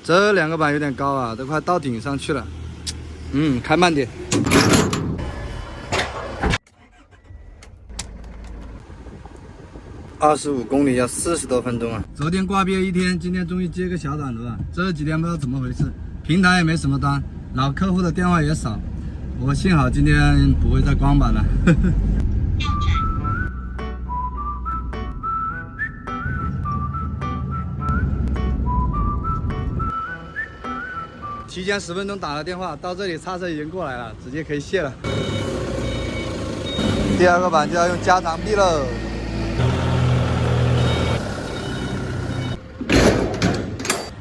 这两个板有点高啊，都快到顶上去了。开慢点。25公里要40多分钟啊！昨天挂壁一天，今天终于接个小短了。这几天不知道怎么回事，平台也没什么单，老客户的电话也少。我幸好今天不会再光板了。提前10分钟打了电话，到这里叉车已经过来了，直接可以卸了。第二个板就要用加长臂了。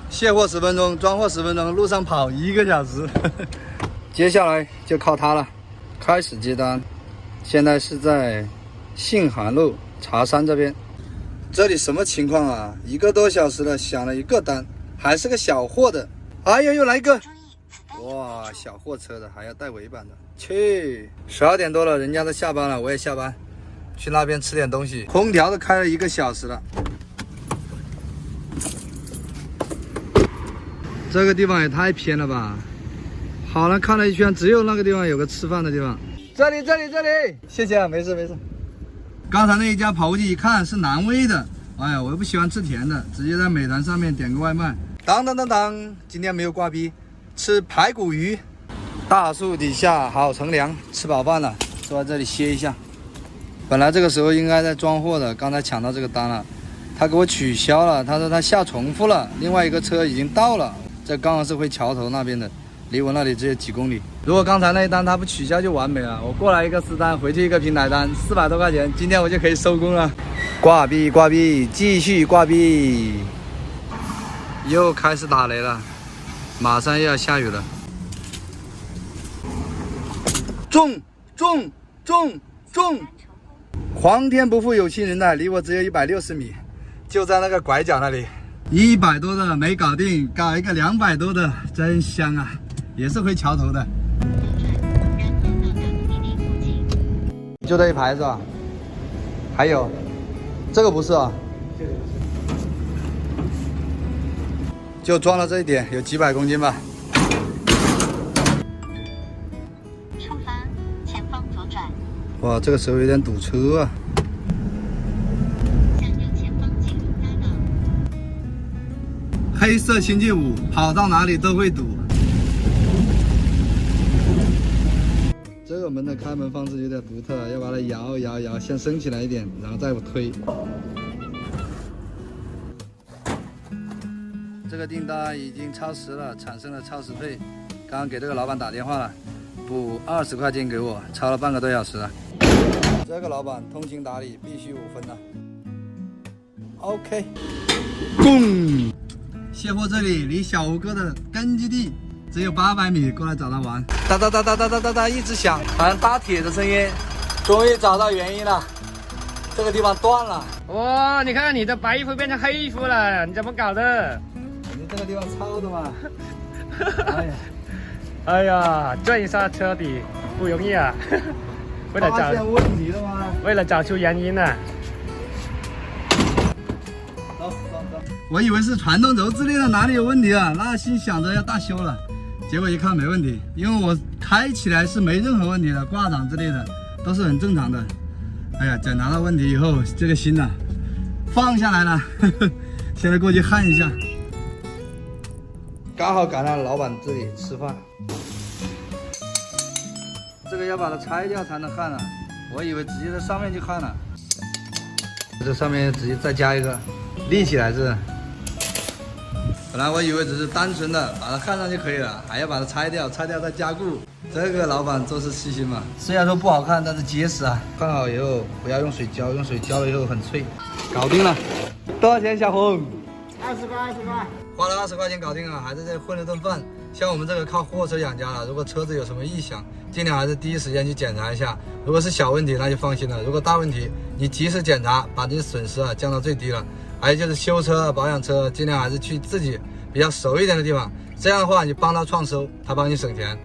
卸货10分钟，装货10分钟，路上跑1个小时。接下来就靠它了，开始接单。现在是在信函路茶山这边，这里什么情况啊？1个多小时了，响了1个单，还是个小货的。哎呀，又来一个！哇，小货车的还要带尾板的，去！12点多了，人家都下班了，我也下班，去那边吃点东西。空调都开了1个小时了。这个地方也太偏了吧！好了，看了一圈，只有那个地方有个吃饭的地方。这里，谢谢啊，没事。刚才那一家跑过去一看是南威的，哎呀，我又不喜欢吃甜的，直接在美团上面点个外卖。当，今天没有挂逼，吃排骨鱼。大树底下好乘凉，吃饱饭了，坐在这里歇一下。本来这个时候应该在装货的，刚才抢到这个单了，他给我取消了，他说他下重复了，另外一个车已经到了。这刚好是回桥头那边的，离我那里只有几公里。如果刚才那一单他不取消就完美了，我过来一个私单，回去一个平台单，400多块钱，今天我就可以收工了。挂壁，继续挂壁。又开始打雷了，马上又要下雨了。中！皇天不负有心人呐，离我只有160米，就在那个拐角那里。100多的没搞定，搞一个200多的，真香啊！也是回桥头的。就这一排是吧？还有，这个不是啊？就装了这一点，有几百公斤吧。出发，前方左转。哇，这个时候有点堵车啊。向右前方进入该道。黑色星期五，跑到哪里都会堵。这个门的开门方式有点独特，要把它摇，先升起来一点，然后再推。这个订单已经超时了，产生了超时费。刚刚给这个老板打电话了，补20块钱给我，超了半个多小时了。这个老板通情达理，必须5分了。OK， 嘣！卸货这里离小吴哥的根据地只有800米，过来找他玩。哒，一直响，好像搭铁的声音。终于找到原因了，这个地方断了。哇，你看你的白衣服变成黑衣服了，你怎么搞的？你这个地方抄的嘛？哎呀，转一下车底不容易啊！发现问题了吗？为了找出原因呢。走。我以为是传动轴之类的，哪里有问题啊？那心想着要大修了，结果一看没问题，因为我开起来是没任何问题的，挂档之类的都是很正常的。哎呀，检查到问题以后，这个心放下来了，现在过去焊一下。刚好赶上老板这里吃饭，这个要把它拆掉才能焊啊！我以为直接在上面就焊了，这上面直接再加一个立起来是。本来我以为只是单纯的把它焊上就可以了，还要把它拆掉再加固。这个老板做事细心嘛，虽然说不好看，但是结实啊。焊好以后不要用水浇，用水浇了以后很脆。搞定了，多少钱小红？20块。花了20块钱搞定了，还在这里混了顿饭。像我们这个靠货车养家了，如果车子有什么异响，尽量还是第一时间去检查一下。如果是小问题，那就放心了；如果大问题，你及时检查，把你的损失降到最低了。还有就是修车、保养车，尽量还是去自己比较熟一点的地方，这样的话你帮他创收，他帮你省钱。